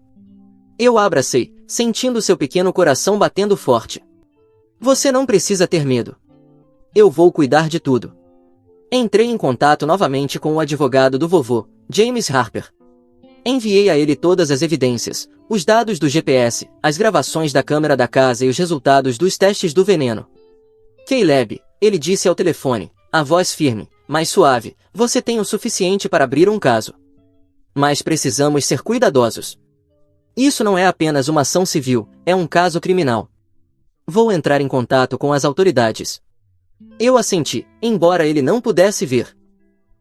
Eu a abracei, sentindo seu pequeno coração batendo forte. Você não precisa ter medo. Eu vou cuidar de tudo. Entrei em contato novamente com o advogado do vovô, James Harper. Enviei a ele todas as evidências, os dados do GPS, as gravações da câmera da casa e os resultados dos testes do veneno. Caleb, ele disse ao telefone, a voz firme, mas suave, você tem o suficiente para abrir um caso. Mas precisamos ser cuidadosos. Isso não é apenas uma ação civil, é um caso criminal. Vou entrar em contato com as autoridades. Eu assenti, embora ele não pudesse ver.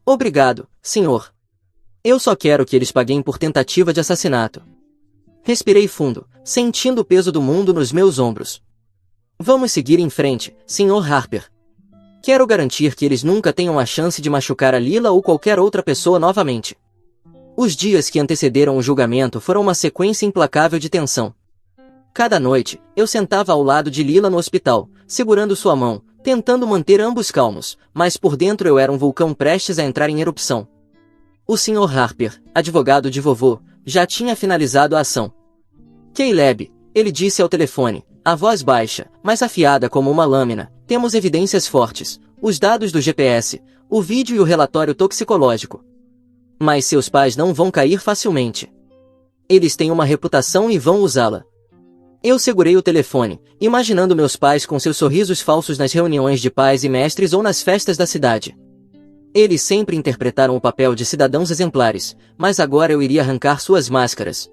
Obrigado, senhor. Eu só quero que eles paguem por tentativa de assassinato. Respirei fundo, sentindo o peso do mundo nos meus ombros. Vamos seguir em frente, senhor Harper. Quero garantir que eles nunca tenham a chance de machucar a Lila ou qualquer outra pessoa novamente. Os dias que antecederam o julgamento foram uma sequência implacável de tensão. Cada noite, eu sentava ao lado de Lila no hospital, segurando sua mão, tentando manter ambos calmos, mas por dentro eu era um vulcão prestes a entrar em erupção. O Sr. Harper, advogado de vovô, já tinha finalizado a ação. Caleb, ele disse ao telefone, a voz baixa, mas afiada como uma lâmina, temos evidências fortes, os dados do GPS, o vídeo e o relatório toxicológico. Mas seus pais não vão cair facilmente. Eles têm uma reputação e vão usá-la. Eu segurei o telefone, imaginando meus pais com seus sorrisos falsos nas reuniões de pais e mestres ou nas festas da cidade. Eles sempre interpretaram o papel de cidadãos exemplares, mas agora eu iria arrancar suas máscaras.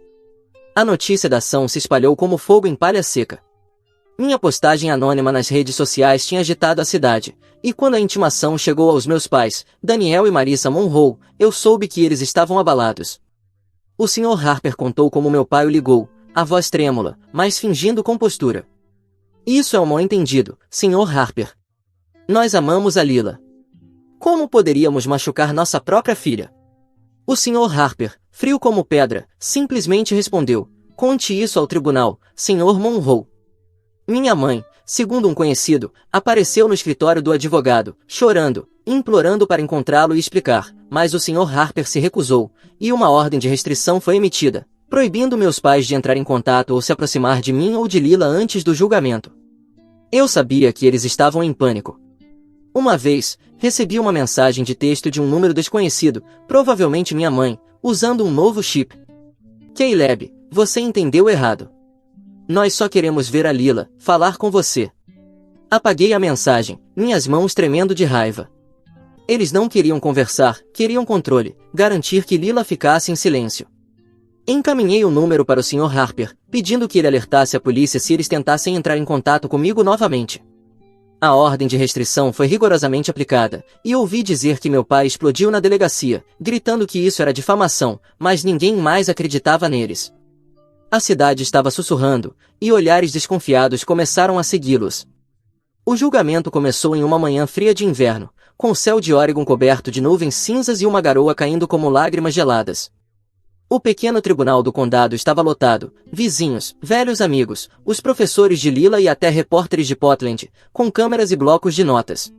A notícia da ação se espalhou como fogo em palha seca. Minha postagem anônima nas redes sociais tinha agitado a cidade, e quando a intimação chegou aos meus pais, Daniel e Marissa Monroe, eu soube que eles estavam abalados. O Sr. Harper contou como meu pai o ligou, a voz trêmula, mas fingindo compostura. Isso é um mal-entendido, Sr. Harper. Nós amamos a Lila. Como poderíamos machucar nossa própria filha? O Sr. Harper, frio como pedra, simplesmente respondeu, conte isso ao tribunal, Sr. Monroe. Minha mãe, segundo um conhecido, apareceu no escritório do advogado, chorando, implorando para encontrá-lo e explicar, mas o Sr. Harper se recusou, e uma ordem de restrição foi emitida, proibindo meus pais de entrar em contato ou se aproximar de mim ou de Lila antes do julgamento. Eu sabia que eles estavam em pânico. Uma vez, recebi uma mensagem de texto de um número desconhecido, provavelmente minha mãe, usando um novo chip. Caleb, você entendeu errado. Nós só queremos ver a Lila, falar com você. Apaguei a mensagem, minhas mãos tremendo de raiva. Eles não queriam conversar, queriam controle, garantir que Lila ficasse em silêncio. Encaminhei o número para o Sr. Harper, pedindo que ele alertasse a polícia se eles tentassem entrar em contato comigo novamente. A ordem de restrição foi rigorosamente aplicada, e ouvi dizer que meu pai explodiu na delegacia, gritando que isso era difamação, mas ninguém mais acreditava neles. A cidade estava sussurrando, e olhares desconfiados começaram a segui-los. O julgamento começou em uma manhã fria de inverno, com o céu de Oregon coberto de nuvens cinzas e uma garoa caindo como lágrimas geladas. O pequeno tribunal do condado estava lotado, vizinhos, velhos amigos, os professores de Lila e até repórteres de Portland, com câmeras e blocos de notas.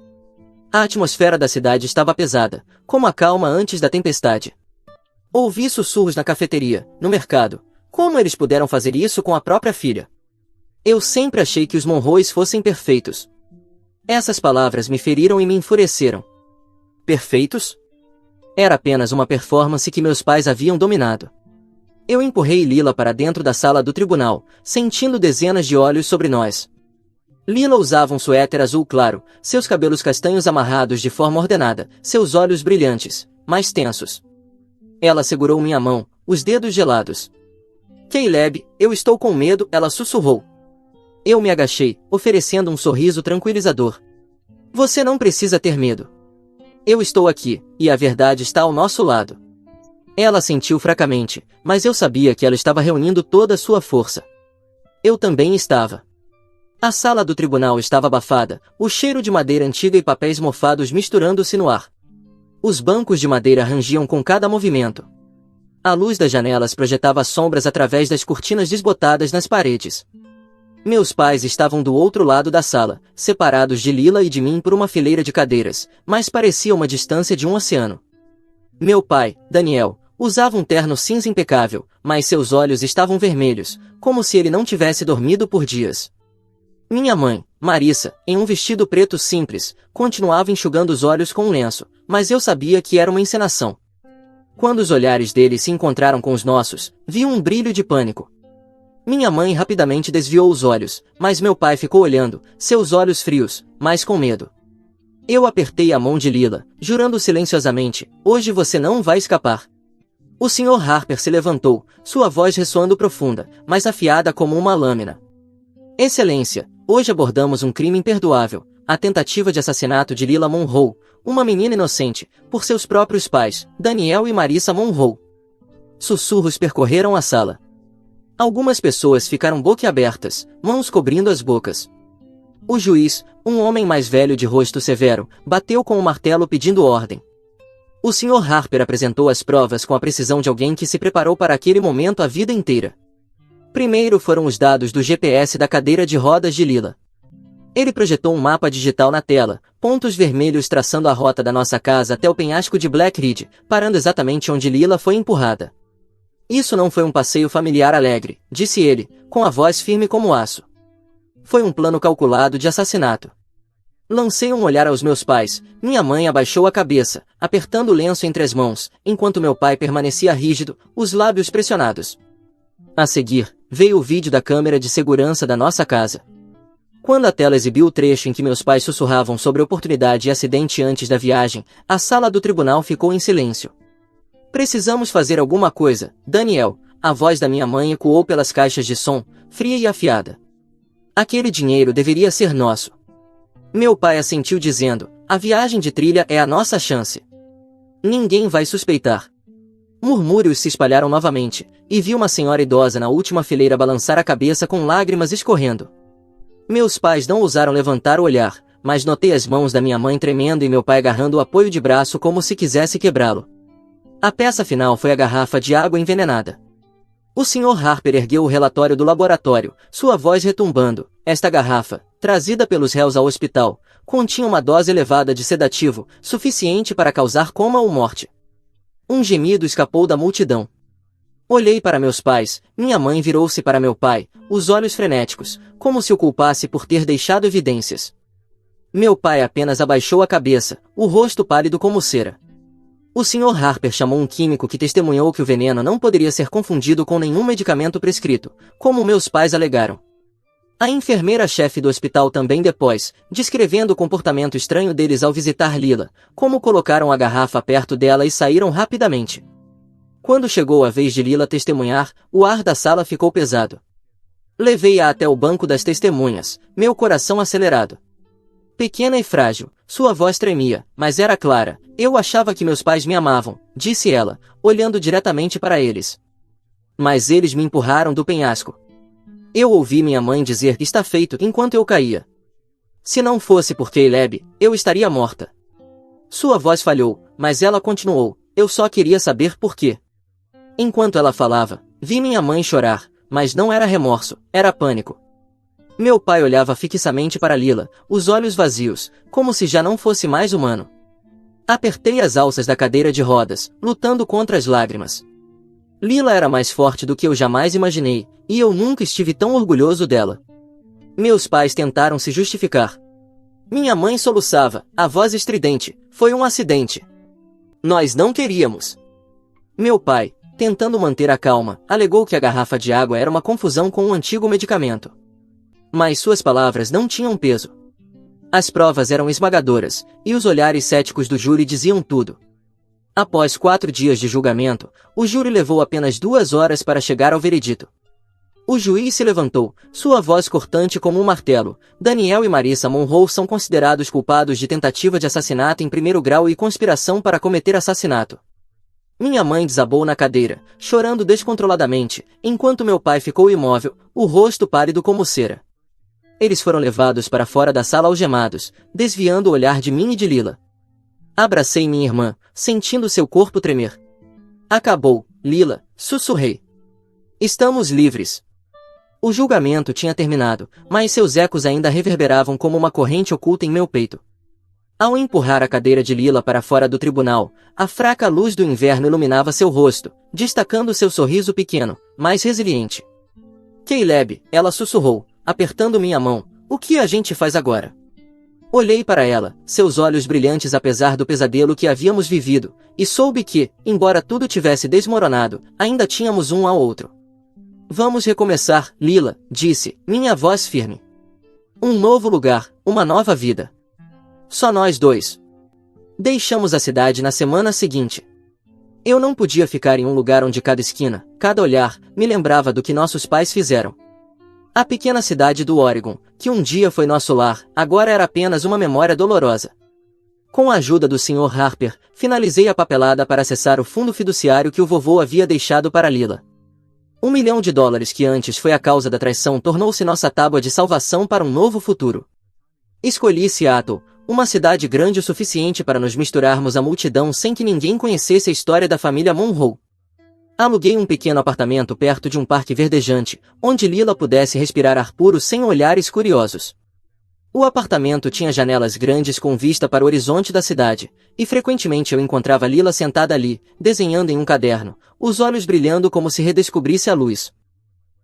A atmosfera da cidade estava pesada, como a calma antes da tempestade. Ouvi sussurros na cafeteria, no mercado. Como eles puderam fazer isso com a própria filha? Eu sempre achei que os Monroes fossem perfeitos. Essas palavras me feriram e me enfureceram. Perfeitos? Era apenas uma performance que meus pais haviam dominado. Eu empurrei Lila para dentro da sala do tribunal, sentindo dezenas de olhos sobre nós. Lila usava um suéter azul claro, seus cabelos castanhos amarrados de forma ordenada, seus olhos brilhantes, mais tensos. Ela segurou minha mão, os dedos gelados. Caleb, eu estou com medo, ela sussurrou. Eu me agachei, oferecendo um sorriso tranquilizador. Você não precisa ter medo. Eu estou aqui, e a verdade está ao nosso lado. Ela sentiu fracamente, mas eu sabia que ela estava reunindo toda a sua força. Eu também estava. A sala do tribunal estava abafada, o cheiro de madeira antiga e papéis mofados misturando-se no ar. Os bancos de madeira rangiam com cada movimento. A luz das janelas projetava sombras através das cortinas desbotadas nas paredes. Meus pais estavam do outro lado da sala, separados de Lila e de mim por uma fileira de cadeiras, mas parecia uma distância de um oceano. Meu pai, Daniel, usava um terno cinza impecável, mas seus olhos estavam vermelhos, como se ele não tivesse dormido por dias. Minha mãe, Marissa, em um vestido preto simples, continuava enxugando os olhos com um lenço, mas eu sabia que era uma encenação. Quando os olhares deles se encontraram com os nossos, vi um brilho de pânico. Minha mãe rapidamente desviou os olhos, mas meu pai ficou olhando, seus olhos frios, mas com medo. Eu apertei a mão de Lila, jurando silenciosamente, hoje você não vai escapar. O Sr. Harper se levantou, sua voz ressoando profunda, mas afiada como uma lâmina. Excelência, hoje abordamos um crime imperdoável, a tentativa de assassinato de Lila Monroe, uma menina inocente, por seus próprios pais, Daniel e Marissa Monroe. Sussurros percorreram a sala. Algumas pessoas ficaram boquiabertas, mãos cobrindo as bocas. O juiz, um homem mais velho de rosto severo, bateu com o martelo pedindo ordem. O Sr. Harper apresentou as provas com a precisão de alguém que se preparou para aquele momento a vida inteira. Primeiro foram os dados do GPS da cadeira de rodas de Lila. Ele projetou um mapa digital na tela, pontos vermelhos traçando a rota da nossa casa até o penhasco de Black Ridge, parando exatamente onde Lila foi empurrada. Isso não foi um passeio familiar alegre, disse ele, com a voz firme como aço. Foi um plano calculado de assassinato. Lancei um olhar aos meus pais, minha mãe abaixou a cabeça, apertando o lenço entre as mãos, enquanto meu pai permanecia rígido, os lábios pressionados. A seguir, veio o vídeo da câmera de segurança da nossa casa. Quando a tela exibiu o trecho em que meus pais sussurravam sobre oportunidade e acidente antes da viagem, a sala do tribunal ficou em silêncio. Precisamos fazer alguma coisa, Daniel, a voz da minha mãe ecoou pelas caixas de som, fria e afiada. Aquele dinheiro deveria ser nosso. Meu pai assentiu dizendo, a viagem de trilha é a nossa chance. Ninguém vai suspeitar. Murmúrios se espalharam novamente, e vi uma senhora idosa na última fileira balançar a cabeça com lágrimas escorrendo. Meus pais não ousaram levantar o olhar, mas notei as mãos da minha mãe tremendo e meu pai agarrando o apoio de braço como se quisesse quebrá-lo. A peça final foi a garrafa de água envenenada. O Sr. Harper ergueu o relatório do laboratório, sua voz retumbando. Esta garrafa, trazida pelos réus ao hospital, continha uma dose elevada de sedativo, suficiente para causar coma ou morte. Um gemido escapou da multidão. Olhei para meus pais, minha mãe virou-se para meu pai, os olhos frenéticos, como se o culpasse por ter deixado evidências. Meu pai apenas abaixou a cabeça, o rosto pálido como cera. O Sr. Harper chamou um químico que testemunhou que o veneno não poderia ser confundido com nenhum medicamento prescrito, como meus pais alegaram. A enfermeira-chefe do hospital também depois, descrevendo o comportamento estranho deles ao visitar Lila, como colocaram a garrafa perto dela e saíram rapidamente. Quando chegou a vez de Lila testemunhar, o ar da sala ficou pesado. Levei-a até o banco das testemunhas, meu coração acelerado. Pequena e frágil, sua voz tremia, mas era clara. Eu achava que meus pais me amavam, disse ela, olhando diretamente para eles. Mas eles me empurraram do penhasco. Eu ouvi minha mãe dizer que está feito enquanto eu caía. Se não fosse por Caleb, eu estaria morta. Sua voz falhou, mas ela continuou, eu só queria saber por quê. Enquanto ela falava, vi minha mãe chorar, mas não era remorso, era pânico. Meu pai olhava fixamente para Lila, os olhos vazios, como se já não fosse mais humano. Apertei as alças da cadeira de rodas, lutando contra as lágrimas. Lila era mais forte do que eu jamais imaginei, e eu nunca estive tão orgulhoso dela. Meus pais tentaram se justificar. Minha mãe soluçava, a voz estridente, foi um acidente. Nós não queríamos. Meu pai, tentando manter a calma, alegou que a garrafa de água era uma confusão com um antigo medicamento. Mas suas palavras não tinham peso. As provas eram esmagadoras, e os olhares céticos do júri diziam tudo. Após 4 dias de julgamento, o júri levou apenas 2 horas para chegar ao veredito. O juiz se levantou, sua voz cortante como um martelo. Daniel e Marissa Monroe são considerados culpados de tentativa de assassinato em primeiro grau e conspiração para cometer assassinato. Minha mãe desabou na cadeira, chorando descontroladamente, enquanto meu pai ficou imóvel, o rosto pálido como cera. Eles foram levados para fora da sala algemados, desviando o olhar de mim e de Lila. Abracei minha irmã, sentindo seu corpo tremer. Acabou, Lila, sussurrei. Estamos livres. O julgamento tinha terminado, mas seus ecos ainda reverberavam como uma corrente oculta em meu peito. Ao empurrar a cadeira de Lila para fora do tribunal, a fraca luz do inverno iluminava seu rosto, destacando seu sorriso pequeno, mas resiliente. Caleb, ela sussurrou, apertando minha mão, o que a gente faz agora? Olhei para ela, seus olhos brilhantes apesar do pesadelo que havíamos vivido, e soube que, embora tudo tivesse desmoronado, ainda tínhamos um ao outro. Vamos recomeçar, Lila, disse, minha voz firme. Um novo lugar, uma nova vida. Só nós dois. Deixamos a cidade na semana seguinte. Eu não podia ficar em um lugar onde cada esquina, cada olhar, me lembrava do que nossos pais fizeram. A pequena cidade do Oregon, que um dia foi nosso lar, agora era apenas uma memória dolorosa. Com a ajuda do Sr. Harper, finalizei a papelada para acessar o fundo fiduciário que o vovô havia deixado para Lila. $1 milhão que antes foi a causa da traição tornou-se nossa tábua de salvação para um novo futuro. Escolhi Seattle, uma cidade grande o suficiente para nos misturarmos à multidão sem que ninguém conhecesse a história da família Monroe. Aluguei um pequeno apartamento perto de um parque verdejante, onde Lila pudesse respirar ar puro sem olhares curiosos. O apartamento tinha janelas grandes com vista para o horizonte da cidade, e frequentemente eu encontrava Lila sentada ali, desenhando em um caderno, os olhos brilhando como se redescobrisse a luz.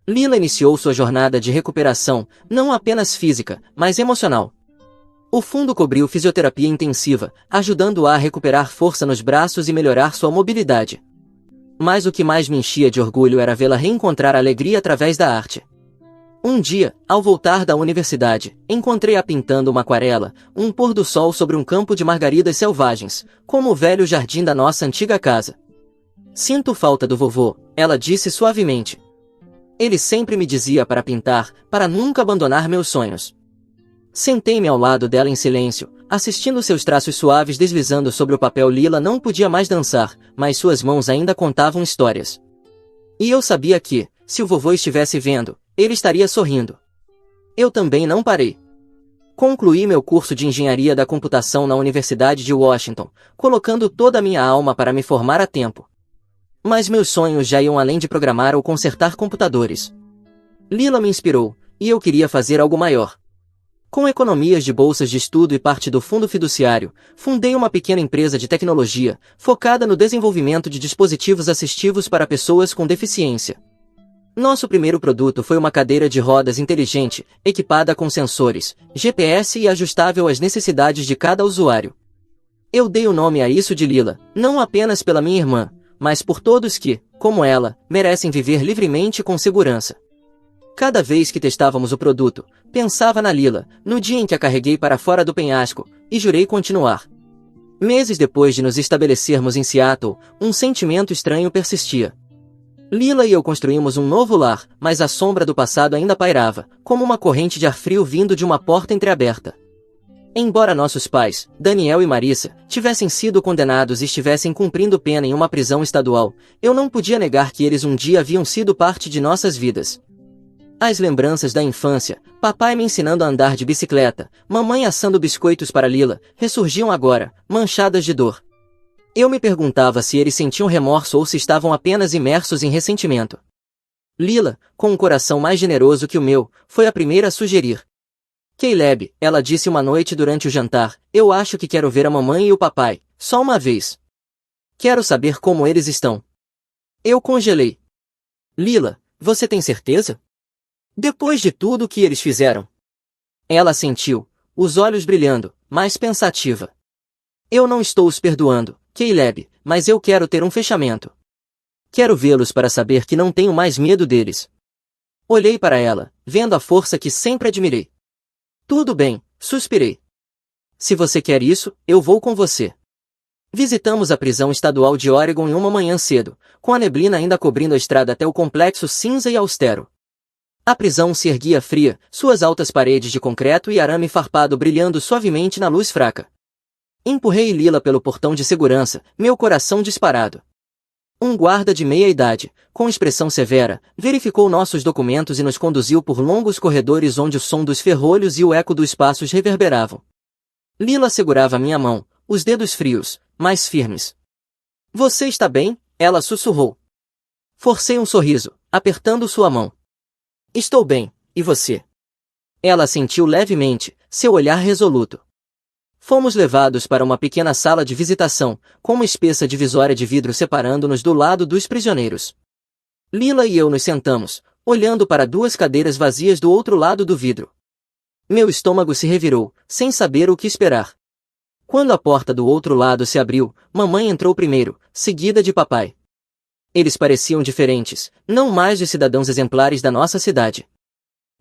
Lila iniciou sua jornada de recuperação, não apenas física, mas emocional. O fundo cobriu fisioterapia intensiva, ajudando-a a recuperar força nos braços e melhorar sua mobilidade. Mas o que mais me enchia de orgulho era vê-la reencontrar a alegria através da arte. Um dia, ao voltar da universidade, encontrei-a pintando uma aquarela, um pôr do sol sobre um campo de margaridas selvagens, como o velho jardim da nossa antiga casa. Sinto falta do vovô, ela disse suavemente. Ele sempre me dizia para pintar, para nunca abandonar meus sonhos. Sentei-me ao lado dela em silêncio, assistindo seus traços suaves deslizando sobre o papel. Lila não podia mais dançar, mas suas mãos ainda contavam histórias. E eu sabia que, se o vovô estivesse vendo, ele estaria sorrindo. Eu também não parei. Concluí meu curso de engenharia da computação na Universidade de Washington, colocando toda a minha alma para me formar a tempo. Mas meus sonhos já iam além de programar ou consertar computadores. Lila me inspirou, e eu queria fazer algo maior. Com economias de bolsas de estudo e parte do fundo fiduciário, fundei uma pequena empresa de tecnologia, focada no desenvolvimento de dispositivos assistivos para pessoas com deficiência. Nosso primeiro produto foi uma cadeira de rodas inteligente, equipada com sensores, GPS e ajustável às necessidades de cada usuário. Eu dei o nome a isso de Lila, não apenas pela minha irmã, mas por todos que, como ela, merecem viver livremente com segurança. Cada vez que testávamos o produto, pensava na Lila, no dia em que a carreguei para fora do penhasco, e jurei continuar. Meses depois de nos estabelecermos em Seattle, um sentimento estranho persistia. Lila e eu construímos um novo lar, mas a sombra do passado ainda pairava, como uma corrente de ar frio vindo de uma porta entreaberta. Embora nossos pais, Daniel e Marissa, tivessem sido condenados e estivessem cumprindo pena em uma prisão estadual, eu não podia negar que eles um dia haviam sido parte de nossas vidas. As lembranças da infância, papai me ensinando a andar de bicicleta, mamãe assando biscoitos para Lila, ressurgiam agora, manchadas de dor. Eu me perguntava se eles sentiam remorso ou se estavam apenas imersos em ressentimento. Lila, com um coração mais generoso que o meu, foi a primeira a sugerir. Caleb, ela disse uma noite durante o jantar, eu acho que quero ver a mamãe e o papai, só uma vez. Quero saber como eles estão. Eu congelei. Lila, você tem certeza? Depois de tudo o que eles fizeram. Ela assentiu, os olhos brilhando, mais pensativa. Eu não estou os perdoando, Caleb, mas eu quero ter um fechamento. Quero vê-los para saber que não tenho mais medo deles. Olhei para ela, vendo a força que sempre admirei. Tudo bem, suspirei. Se você quer isso, eu vou com você. Visitamos a prisão estadual de Oregon em uma manhã cedo, com a neblina ainda cobrindo a estrada até o complexo cinza e austero. A prisão se erguia fria, suas altas paredes de concreto e arame farpado brilhando suavemente na luz fraca. Empurrei Lila pelo portão de segurança, meu coração disparado. Um guarda de meia-idade, com expressão severa, verificou nossos documentos e nos conduziu por longos corredores onde o som dos ferrolhos e o eco dos passos reverberavam. Lila segurava minha mão, os dedos frios, mas firmes. Você está bem? Ela sussurrou. Forcei um sorriso, apertando sua mão. Estou bem, e você? Ela assentiu levemente, seu olhar resoluto. Fomos levados para uma pequena sala de visitação, com uma espessa divisória de vidro separando-nos do lado dos prisioneiros. Lila e eu nos sentamos, olhando para duas cadeiras vazias do outro lado do vidro. Meu estômago se revirou, sem saber o que esperar. Quando a porta do outro lado se abriu, mamãe entrou primeiro, seguida de papai. Eles pareciam diferentes, não mais os cidadãos exemplares da nossa cidade.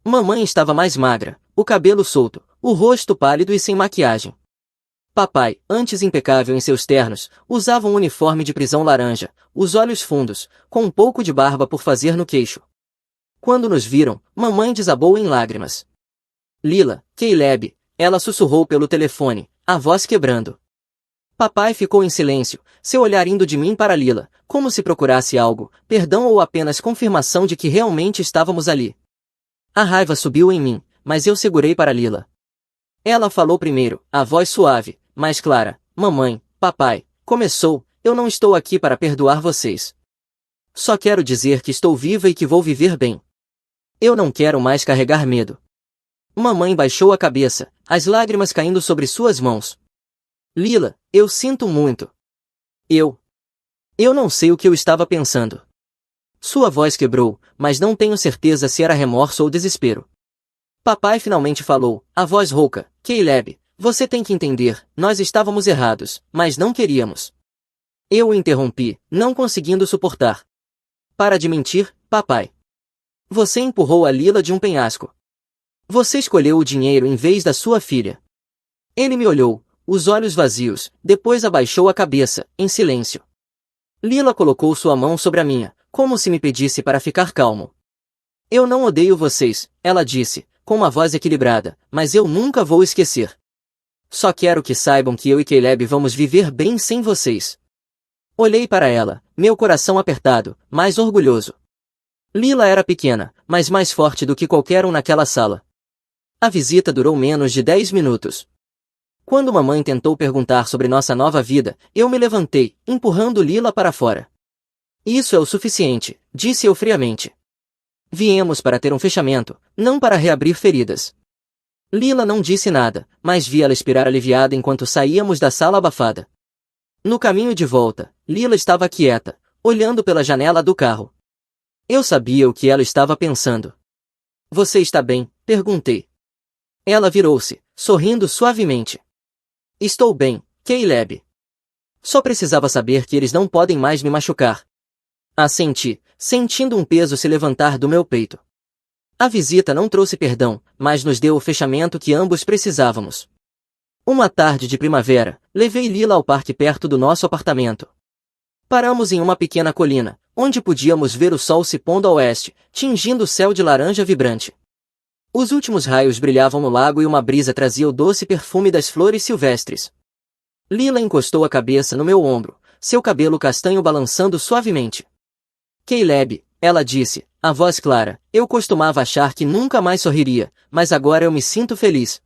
Mamãe estava mais magra, o cabelo solto, o rosto pálido e sem maquiagem. Papai, antes impecável em seus ternos, usava um uniforme de prisão laranja, os olhos fundos, com um pouco de barba por fazer no queixo. Quando nos viram, mamãe desabou em lágrimas. Lila, Caleb, ela sussurrou pelo telefone, a voz quebrando. Papai ficou em silêncio, seu olhar indo de mim para Lila, como se procurasse algo, perdão ou apenas confirmação de que realmente estávamos ali. A raiva subiu em mim, mas eu segurei para Lila. Ela falou primeiro, a voz suave, mais clara. Mamãe, papai, começou, eu não estou aqui para perdoar vocês. Só quero dizer que estou viva e que vou viver bem. Eu não quero mais carregar medo. Mamãe baixou a cabeça, as lágrimas caindo sobre suas mãos. Lila, eu sinto muito. Eu não sei o que eu estava pensando. Sua voz quebrou, mas não tenho certeza se era remorso ou desespero. Papai finalmente falou, a voz rouca, Caleb, você tem que entender, nós estávamos errados, mas não queríamos. Eu o interrompi, não conseguindo suportar. Para de mentir, papai. Você empurrou a Lila de um penhasco. Você escolheu o dinheiro em vez da sua filha. Ele me olhou, os olhos vazios, depois abaixou a cabeça, em silêncio. Lila colocou sua mão sobre a minha, como se me pedisse para ficar calmo. Eu não odeio vocês, ela disse, com uma voz equilibrada, mas eu nunca vou esquecer. Só quero que saibam que eu e Caleb vamos viver bem sem vocês. Olhei para ela, meu coração apertado, mais orgulhoso. Lila era pequena, mas mais forte do que qualquer um naquela sala. A visita durou menos de 10 minutos. Quando mamãe tentou perguntar sobre nossa nova vida, eu me levantei, empurrando Lila para fora. Isso é o suficiente, disse eu friamente. Viemos para ter um fechamento, não para reabrir feridas. Lila não disse nada, mas vi ela expirar aliviada enquanto saíamos da sala abafada. No caminho de volta, Lila estava quieta, olhando pela janela do carro. Eu sabia o que ela estava pensando. Você está bem? Perguntei. Ela virou-se, sorrindo suavemente. Estou bem, Caleb. Só precisava saber que eles não podem mais me machucar. Assenti, sentindo um peso se levantar do meu peito. A visita não trouxe perdão, mas nos deu o fechamento que ambos precisávamos. Uma tarde de primavera, levei Lila ao parque perto do nosso apartamento. Paramos em uma pequena colina, onde podíamos ver o sol se pondo a oeste, tingindo o céu de laranja vibrante. Os últimos raios brilhavam no lago e uma brisa trazia o doce perfume das flores silvestres. Lila encostou a cabeça no meu ombro, seu cabelo castanho balançando suavemente. Caleb, ela disse, a voz clara, eu costumava achar que nunca mais sorriria, mas agora eu me sinto feliz.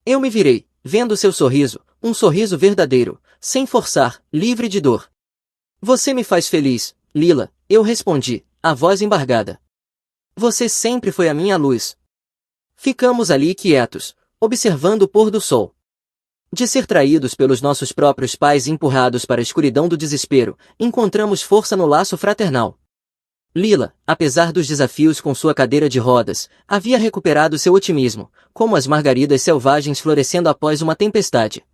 Eu me virei, vendo seu sorriso, um sorriso verdadeiro, sem forçar, livre de dor. Você me faz feliz, Lila, eu respondi, a voz embargada. Você sempre foi a minha luz. Ficamos ali quietos, observando o pôr do sol. De ser traídos pelos nossos próprios pais e empurrados para a escuridão do desespero, encontramos força no laço fraternal. Lila, apesar dos desafios com sua cadeira de rodas, havia recuperado seu otimismo, como as margaridas selvagens florescendo após uma tempestade.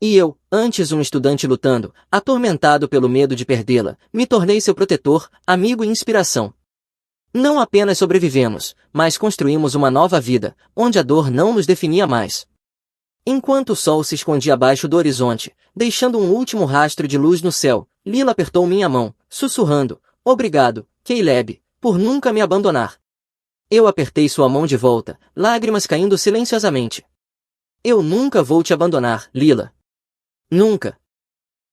E eu, antes um estudante lutando, atormentado pelo medo de perdê-la, me tornei seu protetor, amigo e inspiração. Não apenas sobrevivemos, mas construímos uma nova vida, onde a dor não nos definia mais. Enquanto o sol se escondia abaixo do horizonte, deixando um último rastro de luz no céu, Lila apertou minha mão, sussurrando, obrigado, Caleb, por nunca me abandonar. Eu apertei sua mão de volta, lágrimas caindo silenciosamente. Eu nunca vou te abandonar, Lila. Nunca,